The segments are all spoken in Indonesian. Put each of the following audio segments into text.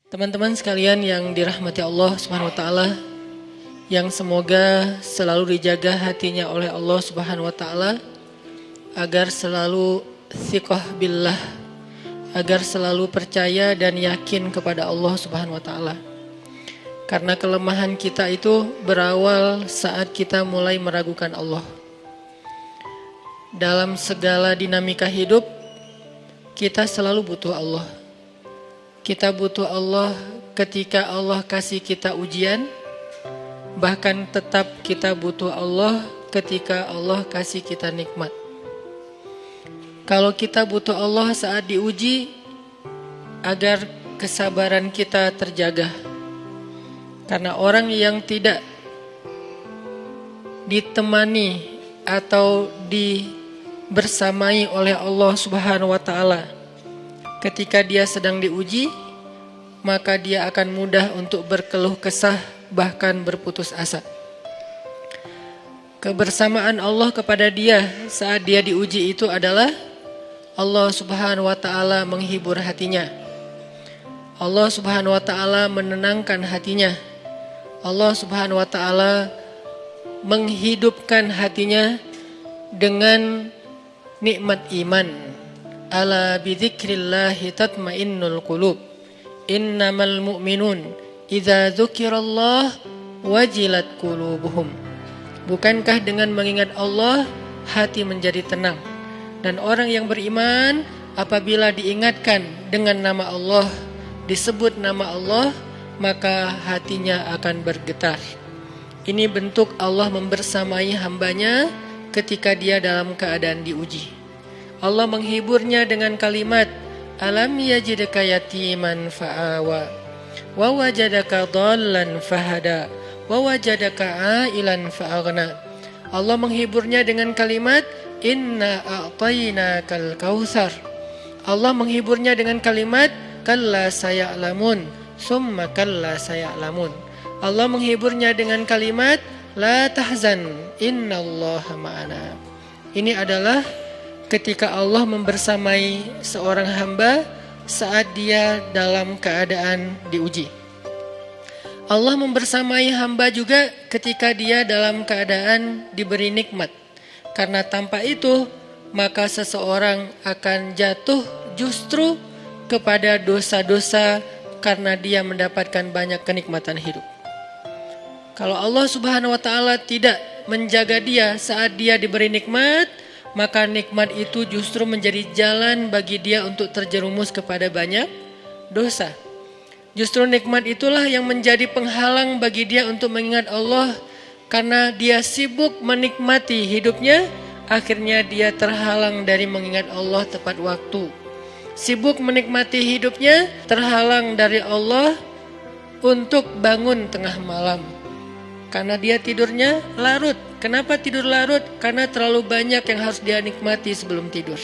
Teman-teman sekalian yang dirahmati Allah Subhanahu wa taala, yang semoga selalu dijaga hatinya oleh Allah Subhanahu wa taala agar selalu thiqah billah, agar selalu percaya dan yakin kepada Allah Subhanahu wa taala. Karena kelemahan kita itu berawal saat kita mulai meragukan Allah. Dalam segala dinamika hidup, kita selalu butuh Allah. Kita butuh Allah ketika Allah kasih kita ujian. Bahkan tetap kita butuh Allah ketika Allah kasih kita nikmat. Kalau kita butuh Allah saat diuji, agar kesabaran kita terjaga. Karena orang yang tidak ditemani atau dibersamai oleh Allah Subhanahu wa taala ketika dia sedang diuji, maka dia akan mudah untuk berkeluh kesah, bahkan berputus asa. Kebersamaan Allah kepada dia saat dia diuji itu adalah Allah Subhanahu wa taala menghibur hatinya. Allah Subhanahu wa taala menenangkan hatinya. Allah Subhanahu wa taala menghidupkan hatinya dengan nikmat iman. Ala bidzikrillahi tatmainnul qulub. Innamal mu'minun idza dzukirallah wajilat qulubuhum. Bukankah dengan mengingat Allah hati menjadi tenang? Dan orang yang beriman apabila diingatkan dengan nama Allah, disebut nama Allah, maka hatinya akan bergetar. Ini bentuk Allah membersamai hambanya ketika dia dalam keadaan diuji. Allah menghiburnya dengan kalimat, alam yajidka yatiman fa'awa, wa wajadaka dhallan fahada, wa wajadaka ailan fa'aghna. Allah menghiburnya dengan kalimat, inna a'tainakal kautsar. Allah menghiburnya dengan kalimat, kalla saya'lamun, summa kalla saya'lamun. Allah menghiburnya dengan kalimat, la tahzan, innallaha ma'ana. Ini adalah ketika Allah membersamai seorang hamba saat dia dalam keadaan diuji. Allah membersamai hamba juga ketika dia dalam keadaan diberi nikmat. Karena tanpa itu, maka seseorang akan jatuh justru kepada dosa-dosa karena dia mendapatkan banyak kenikmatan hidup. Kalau Allah Subhanahu wa taala tidak menjaga dia saat dia diberi nikmat, maka nikmat itu justru menjadi jalan bagi dia untuk terjerumus kepada banyak dosa. Justru nikmat itulah yang menjadi penghalang bagi dia untuk mengingat Allah. Karena dia sibuk menikmati hidupnya, akhirnya dia terhalang dari mengingat Allah tepat waktu. Sibuk menikmati hidupnya, terhalang dari Allah untuk bangun tengah malam. Karena dia tidurnya larut. Kenapa tidur larut? Karena terlalu banyak yang harus dia nikmati sebelum tidur.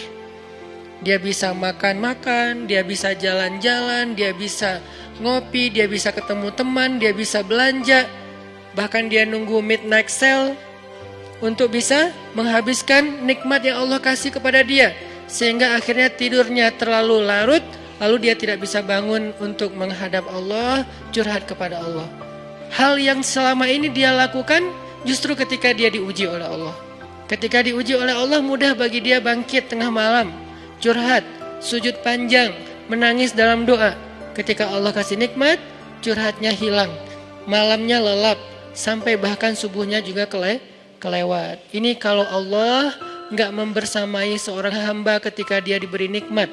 Dia bisa makan-makan, dia bisa jalan-jalan, dia bisa ngopi, dia bisa ketemu teman, dia bisa belanja. Bahkan dia nunggu midnight sale untuk bisa menghabiskan nikmat yang Allah kasih kepada dia. Sehingga akhirnya tidurnya terlalu larut, lalu dia tidak bisa bangun untuk menghadap Allah, curhat kepada Allah. Hal yang selama ini dia lakukan justru ketika dia diuji oleh Allah. Ketika diuji oleh Allah, mudah bagi dia bangkit tengah malam, curhat, sujud panjang, menangis dalam doa. Ketika Allah kasih nikmat, curhatnya hilang, malamnya lelap, sampai bahkan subuhnya juga kelewat. Ini kalau Allah enggak membersamai seorang hamba ketika dia diberi nikmat.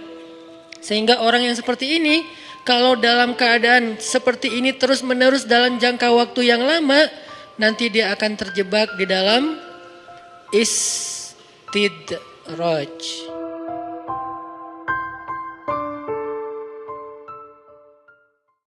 Sehingga orang yang seperti ini, kalau dalam keadaan seperti ini terus-menerus dalam jangka waktu yang lama, nanti dia akan terjebak di dalam istidraj.